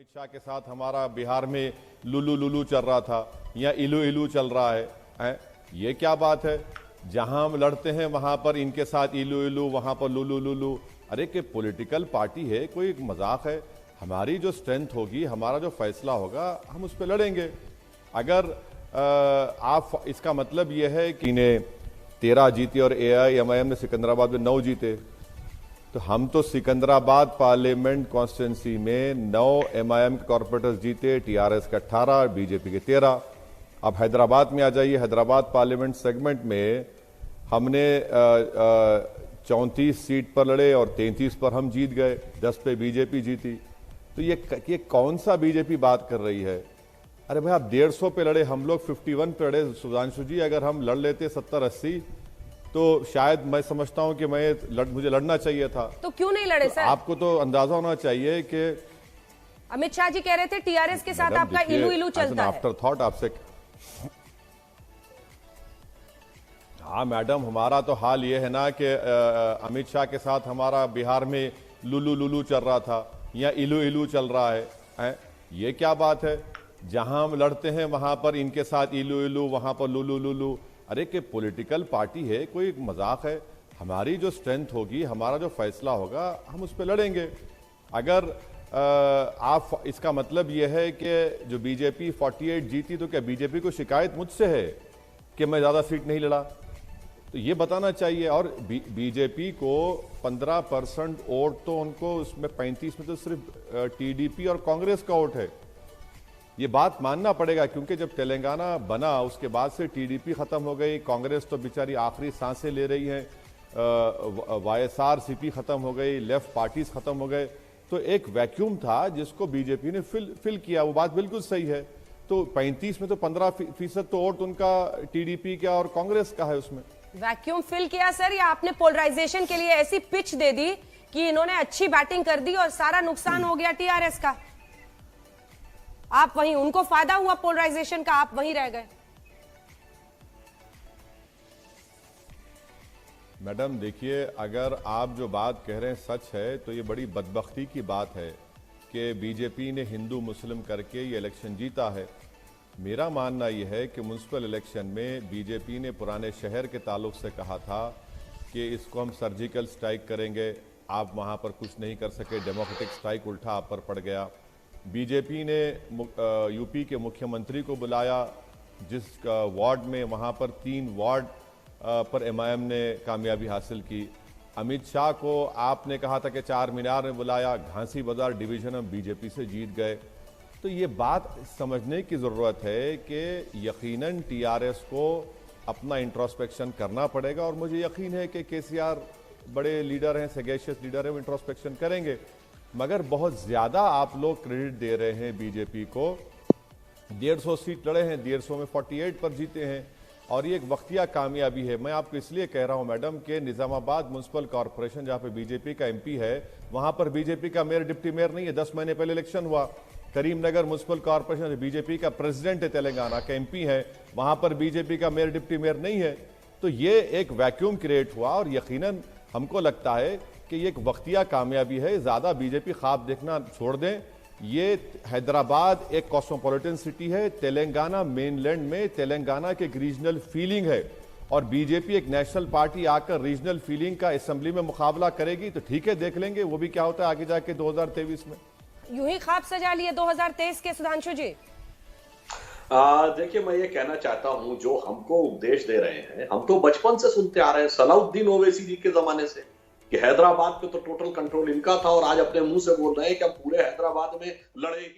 अमित शाह के साथ हमारा बिहार में लुलू लुलू चल रहा था या इलू इलू चल रहा है? ये क्या बात है? जहां हम लड़ते हैं वहां पर इनके साथ इलू इलू, वहां पर लुलू लुलू। अरे कि पॉलिटिकल पार्टी है, कोई मजाक है? हमारी जो स्ट्रेंथ होगी, हमारा जो फैसला होगा, हम उस पर लड़ेंगे। अगर आप इसका मतलब ये है कि इन्हें 13 जीते और AIMIM ने सिकंदराबाद में 9 जीते, तो हम तो सिकंदराबाद पार्लियामेंट कॉन्स्टिट्यूंसी में 9 MIM के कॉर्पोरेटर्स जीते, TRS के 18, बीजेपी के 13। अब हैदराबाद में आ जाइए, हैदराबाद पार्लियामेंट सेगमेंट में हमने 34 सीट पर लड़े और 33 पर हम जीत गए, 10 पे बीजेपी जीती। तो ये कौन सा बीजेपी बात कर रही है? अरे भाई, आप 150 पे लड़े, हम लोग 51 पे लड़े। सुधांशु जी, अगर हम लड़ लेते 70-80 तो शायद मैं समझता हूं कि मुझे लड़ना चाहिए था। तो क्यों नहीं लड़े सर? आपको तो अंदाजा होना चाहिए कि अमित शाह जी कह रहे थे TRS के साथ आपका इलू इलू चलता है। आफ्टर थॉट आपसे। हाँ मैडम, हमारा तो हाल ये है ना कि अमित शाह के साथ हमारा बिहार में लुलू लुलू चल रहा था या इलू इलू चल रहा है? ये क्या बात है? जहां हम लड़ते हैं वहां पर इनके साथ इलू इलू, वहां पर लुलू लुलू। अरे कि पॉलिटिकल पार्टी है, कोई मजाक है? हमारी जो स्ट्रेंथ होगी, हमारा जो फैसला होगा, हम उस पर लड़ेंगे। अगर आप इसका मतलब यह है कि जो बीजेपी 48 जीती, तो क्या बीजेपी को शिकायत मुझसे है कि मैं ज्यादा सीट नहीं लड़ा? तो ये बताना चाहिए। और बीजेपी को 15% वोट, तो उनको उसमें 35 में तो सिर्फ TDP और कांग्रेस का वोट है। ये बात मानना पड़ेगा, क्योंकि जब तेलंगाना बना उसके बाद से TDP खत्म हो गई, कांग्रेस तो बेचारी आखिरी सांसें ले रही है, YSRCP खत्म हो गई, लेफ्ट पार्टीज खत्म हो गए। तो एक वैक्यूम था जिसको बीजेपी ने फिल किया। वो बात बिल्कुल सही है। तो 35 में तो 15% तो वोट उनका TDP का और कांग्रेस का है। उसमें वैक्यूम फिल किया सर, या आपने पोलराइजेशन के लिए ऐसी पिच दे दी कि इन्होंने अच्छी बैटिंग कर दी और सारा नुकसान हो गया TRS का? आप वहीं, उनको फायदा हुआ पोलराइजेशन का, आप वहीं रह गए। मैडम देखिए, अगर आप जो बात कह रहे हैं सच है, तो ये बड़ी बदबख्ती की बात है कि बीजेपी ने हिंदू मुस्लिम करके ये इलेक्शन जीता है। मेरा मानना यह है कि म्युनिसिपल इलेक्शन में बीजेपी ने पुराने शहर के ताल्लुक से कहा था कि इसको हम सर्जिकल स्ट्राइक करेंगे, आप वहाँ पर कुछ नहीं कर सके, डेमोक्रेटिक स्ट्राइक उल्टा आप पर पड़ गया। बीजेपी ने यूपी के मुख्यमंत्री को बुलाया, जिस वार्ड में वहाँ पर 3 वार्ड पर MIM ने कामयाबी हासिल की। अमित शाह को आपने कहा था कि 4 मीनार में बुलाया, घासी बाजार डिवीजन में बीजेपी से जीत गए। तो ये बात समझने की ज़रूरत है कि यकीनन TRS को अपना इंट्रोस्पेक्शन करना पड़ेगा, और मुझे यकीन है कि KCR बड़े लीडर हैं, सगेशियस लीडर हैं, वो इंट्रोस्पेक्शन करेंगे। मगर बहुत ज़्यादा आप लोग क्रेडिट दे रहे हैं बीजेपी को। 150 सीट लड़े हैं, 150 में 48 पर जीते हैं, और ये एक वक्तिया कामयाबी है। मैं आपको इसलिए कह रहा हूं मैडम कि निजामाबाद म्युनिसिपल कॉर्पोरेशन, जहां पे बीजेपी का MP है, वहां पर बीजेपी का मेयर डिप्टी मेयर नहीं है। 10 महीने पहले इलेक्शन हुआ। करीमनगर म्युनिसिपल कॉर्पोरेशन बीजेपी का प्रेसिडेंट है, तेलंगाना का MP है, वहां पर बीजेपी का मेयर डिप्टी मेयर नहीं है। तो ये एक वैक्यूम क्रिएट हुआ, और यकीनन हमको लगता है कि ये एक वक्तिया कामयाबी है। ज्यादा बीजेपी ख्वाब देखना छोड़ दें। ये हैदराबाद एक कॉस्मोपॉलिटन सिटी है, तेलंगाना मेनलैंड में तेलंगाना की एक रीजनल फीलिंग है, और बीजेपी एक नेशनल पार्टी आकर रीजनल फीलिंग का असेंबली में मुकाबला करेगी तो ठीक है, देख लेंगे वो भी क्या होता है आगे जाके 2023 में। यूं ही ख्वाब सजा लिए 2023 के सुधांशु जी? देखिए, मैं ये कहना चाहता हूं, जो हमको उपदेश दे रहे हैं, हम तो बचपन से सुनते आ रहे हैं, सलाउद्दीन ओवैसी जी के जमाने से, कि हैदराबाद पे तो टोटल कंट्रोल इनका था, और आज अपने मुंह से बोल रहे हैं कि हम पूरे हैदराबाद में लड़े।